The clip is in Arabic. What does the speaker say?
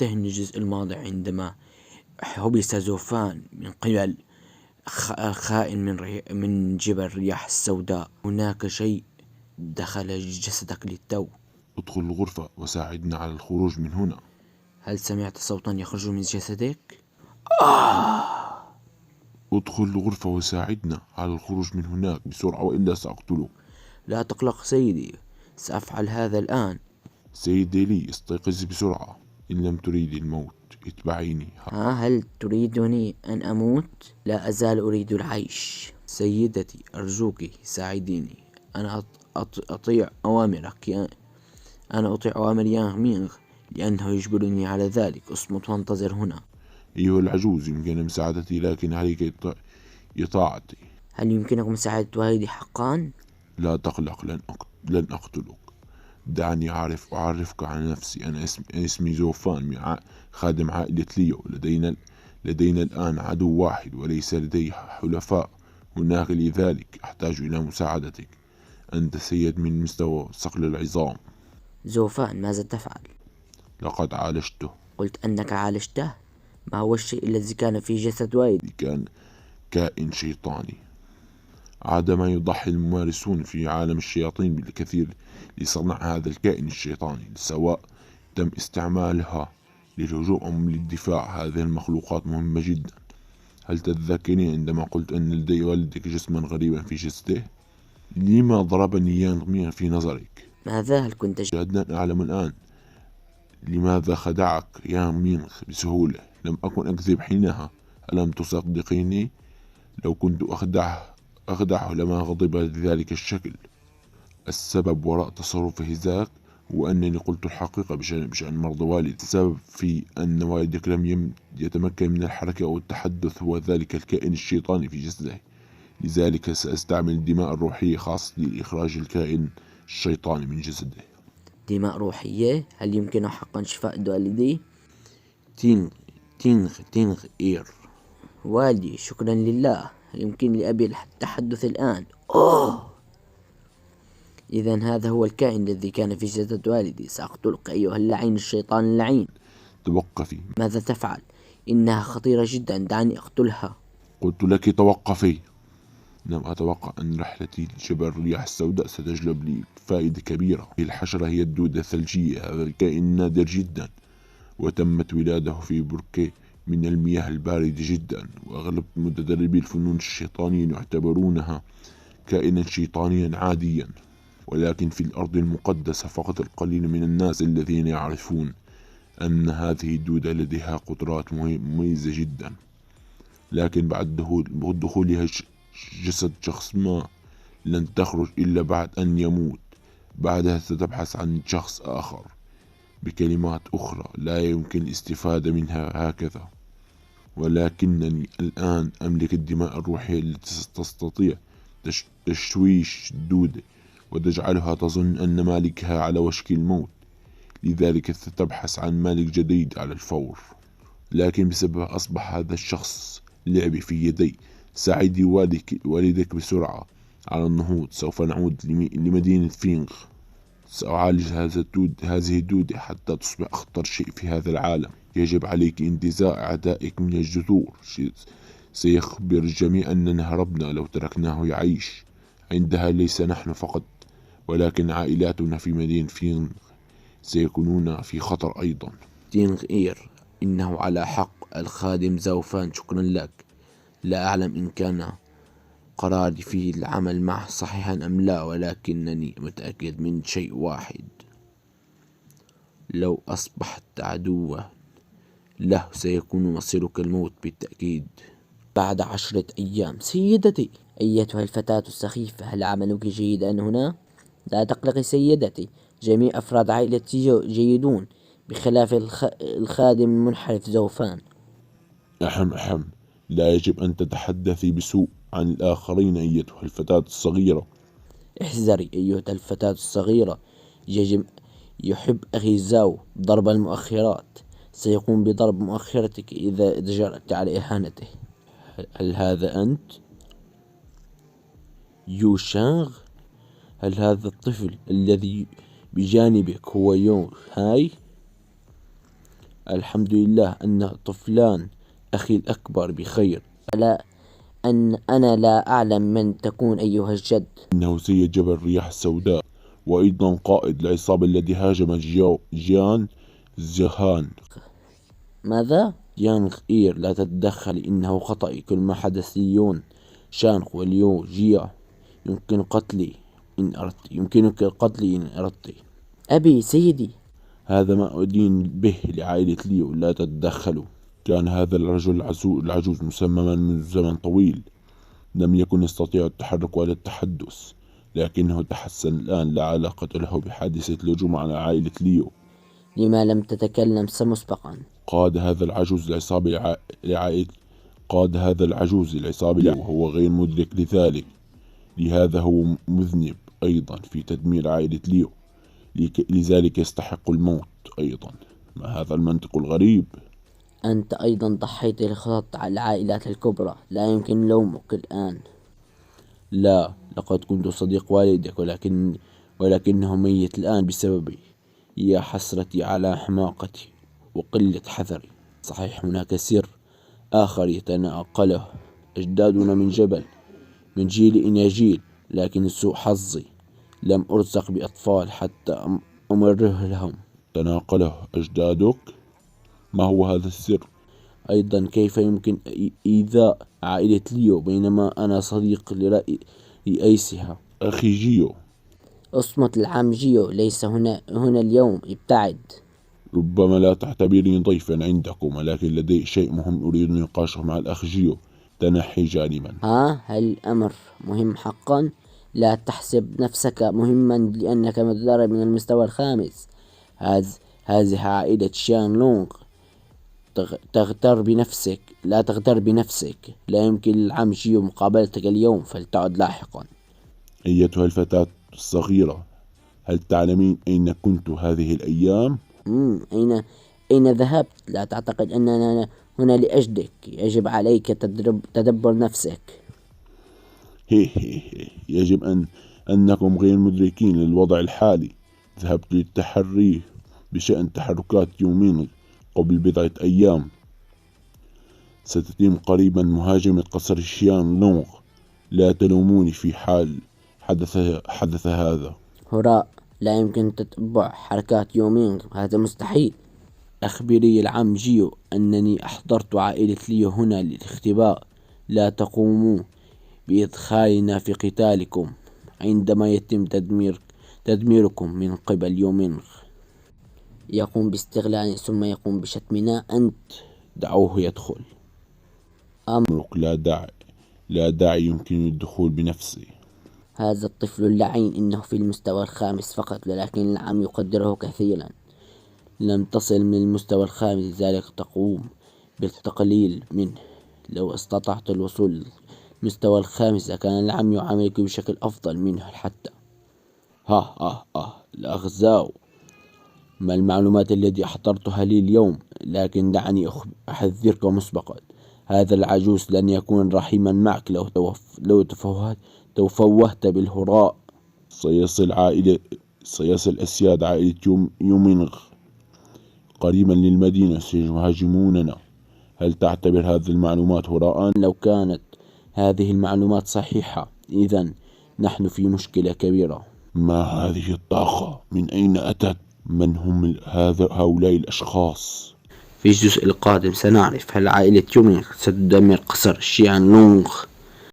ينتهي الجزء الماضي عندما حبس زوفان من قبل خائن من جبل الرياح السوداء. هناك شيء دخل جسدك للتو. ادخل الغرفة وساعدنا على الخروج من هنا. هل سمعت صوتا يخرج من جسدك؟ ادخل الغرفة وساعدنا على الخروج من هناك بسرعة وإلا سأقتلك. لا تقلق سيدي، سأفعل هذا الآن. سيدي لي، استيقظ بسرعة. إن لم تريد الموت اتبعيني. هل تريدني أن أموت؟ لا أزال أريد العيش. سيدتي أرجوك ساعديني، أنا أطيع أوامرك. أنا أطيع أوامر يانغ مينغ لأنه يجبرني على ذلك. اصمت وانتظر هنا. أيها العجوز، يمكن مساعدتي لكن عليك إطاعتي. هل يمكنك مساعدة والدي حقا؟ لا تقلق، لن أقتلك. دعني أعرفك عن نفسي. أنا اسمي زوفان، خادم عائلة ليو. لدينا الآن عدو واحد وليس لدي حلفاء هناك، لذلك أحتاج إلى مساعدتك. أنت سيد من مستوى صقل العظام. زوفان، ماذا تفعل؟ لقد عالجته. قلت أنك عالجته؟ ما هو الشيء الذي كان في جسد والدي؟ كان كائن شيطاني. عادما يضحي الممارسون في عالم الشياطين بالكثير لصنع هذا الكائن الشيطاني، سواء تم استعمالها للهجوم أو للدفاع. هذه المخلوقات مهمة جدا. هل تتذكرين عندما قلت أن لدي والدك جسما غريبا في جسده؟ لما ضربني يانغ مينغ في نظرك؟ ماذا؟ هل كنت جادنا أعلم الآن لماذا خدعك يانغ مينغ بسهولة. لم أكن أكذب حينها. ألم تصدقيني؟ لو كنت أخدعه لما غضب لذلك الشكل. السبب وراء تصرفه ذاك هو أنني قلت الحقيقة بشأن مرض والدي. السبب في أن والدك لم يتمكن من الحركة أو التحدث هو ذلك الكائن الشيطاني في جسده. لذلك سأستعمل الدماء الروحية خاصة لإخراج الكائن الشيطاني من جسده. دماء روحية؟ هل يمكن حقا شفاء والدي؟ تينغ إير. والدي، شكرا لله، يمكن لأبي التحدث الآن. إذن هذا هو الكائن الذي كان في جسد والدي. سأقتلك أيها اللعين، الشيطان اللعين. توقفي. ماذا تفعل؟ إنها خطيرة جدا، دعني أقتلها. قلت لك توقفي. لم أتوقع أن رحلتي لجبل الرياح السوداء ستجلب لي فائدة كبيرة. الحشرة هي الدودة الثلجية. هذا الكائن نادر جدا، وتمت ولادته في بركة من المياه الباردة جدا، وأغلب متدربي الفنون الشيطانيين يعتبرونها كائنا شيطانيا عاديا. ولكن في الأرض المقدسة فقط القليل من الناس الذين يعرفون أن هذه الدودة لديها قدرات مميزة جدا. لكن بعد دخولها جسد شخص ما لن تخرج إلا بعد أن يموت. بعدها ستبحث عن شخص آخر. بكلمات أخرى، لا يمكن الاستفادة منها هكذا. ولكنني الآن أملك الدماء الروحية التي تستطيع تشويش الدودة وتجعلها تظن أن مالكها على وشك الموت. لذلك ستبحث عن مالك جديد على الفور. لكن بسبب أصبح هذا الشخص لعبي في يدي. ساعدي والدك بسرعة على النهوض. سوف نعود لمدينة فينغ. سأعالج هذه الدودة حتى تصبح أخطر شيء في هذا العالم. يجب عليك انتزاع أعدائك من الجذور. سيخبر الجميع أننا هربنا لو تركناه يعيش. عندها ليس نحن فقط ولكن عائلاتنا في مدينة فينغ سيكونون في خطر أيضا. تينغ إير، إنه على حق. الخادم زوفان، شكرا لك. لا أعلم إن كان قراري في العمل معه صحيحا أم لا، ولكنني متأكد من شيء واحد: لو أصبحت عدوا له سيكون مصيرك الموت بالتأكيد. بعد 10 أيام. سيدتي أيتها الفتاة السخيفة، هل عملك جيدا هنا؟ لا تقلقي سيدتي، جميع أفراد عائلتي جيدون بخلاف الخادم المنحرف زوفان. أحم، لا يجب أن تتحدثي بسوء عن الآخرين أيتها الفتاة الصغيرة. احذري أيتها الفتاة الصغيرة. يحب أخي زاو ضرب المؤخرات. سيقوم بضرب مؤخرتك إذا جرأت على إهانته. هل هذا أنت يو شانغ؟ هل هذا الطفل الذي بجانبك هو يو هاي؟ الحمد لله أن طفلان أخي الأكبر بخير. أنا لا أعلم من تكون أيها الجد. إنه سيد جبل الرياح السوداء، وأيضا قائد العصابة الذي هاجم جيان زهان. ماذا؟ يانغ إير، لا تتدخل، إنه خطأي. كل ما حدث ليون شانغ وليو جيا يمكنك قتلي إن أردت. أبي سيدي، هذا ما أدين به لعائلة ليو، لا تتدخلوا. كان هذا الرجل العجوز مسمما منذ زمن طويل، لم يكن يستطيع التحرك ولا التحدث، لكنه تحسن الآن. لا علاقة له بحادثة الهجوم على عائلة ليو. لما لم تتكلم مسبقا؟ قاد هذا العجوز العصابة وهو غير مدرك لذلك، لهذا هو مذنب أيضا في تدمير عائلة ليو، لذلك يستحق الموت أيضا. ما هذا المنطق الغريب؟ أنت أيضا ضحيت لخطط على العائلات الكبرى، لا يمكن لومك الآن. لا، لقد كنت صديق والدك، ولكنه ميت الآن بسببي. يا حسرتي على حماقتي وقلة حذري. صحيح، هناك سر آخر يتناقله أجدادنا من جيل إلى جيل، لكن سوء حظي لم أرزق بأطفال حتى أمره لهم. تناقله أجدادك؟ ما هو هذا السر؟ أيضا كيف يمكن إيذاء عائلة ليو بينما أنا صديق لرئيسها؟ أخي جيو، اصمت. العم جيو ليس هنا اليوم، ابتعد. ربما لا تعتبرني ضيفا عندكم، ولكن لدي شيء مهم أريد نقاشه مع الأخ جيو. تنحي جانبا. هل الأمر مهم حقا؟ لا تحسب نفسك مهما لأنك متدرب من المستوى الخامس. هذه عائلة شان لونغ. لا تغتر بنفسك. لا يمكن للعم جيو مقابلتك اليوم، فلتعد لاحقا. أيتها الفتاة الصغيرة، هل تعلمين أين كنت هذه الأيام؟ أين ذهبت؟ لا تعتقد أننا هنا لأجلك. يجب عليك تدبر نفسك. يجب أنكم غير مدركين للوضع الحالي. ذهبت للتحري بشأن تحركات يومين قبل بضعة أيام. ستتم قريبا مهاجمة قصر شيان لونغ. لا تلوموني في حال حدث هذا. هراء، لا يمكن تتبع حركات يومين، هذا مستحيل. أخبري العم جيو أنني أحضرت عائلة ليو هنا للاختباء. لا تقوموا بإدخالنا في قتالكم عندما يتم تدميركم من قبل يومينغ. يقوم باستغلالنا ثم يقوم بشتمنا. أنت دعوه يدخل. أمرك. لا داعي يمكن الدخول بنفسي. هذا الطفل اللعين إنه في المستوى الخامس فقط، ولكن العم يقدره كثيرا. لم تصل من المستوى الخامس، لذلك تقوم بالتقليل منه. لو استطعت الوصول للمستوى الخامس كان العم يعاملك بشكل أفضل منه حتى. الأغزاء، ما المعلومات التي أحضرتها لي اليوم؟ لكن دعني أحذرك مسبقا، هذا العجوز لن يكون رحيما معك لو تفوهت بالهراء. سيصل أسياد عائلة يومينغ قريبا للمدينة، سيهاجموننا. هل تعتبر هذه المعلومات هراء؟ لو كانت هذه المعلومات صحيحة، إذن نحن في مشكلة كبيرة. ما هذه الطاقة؟ من أين أتت؟ من هم هؤلاء الأشخاص؟ في الجزء القادم سنعرف هل عائلة يومينغ ستدمر قصر شيان لونغ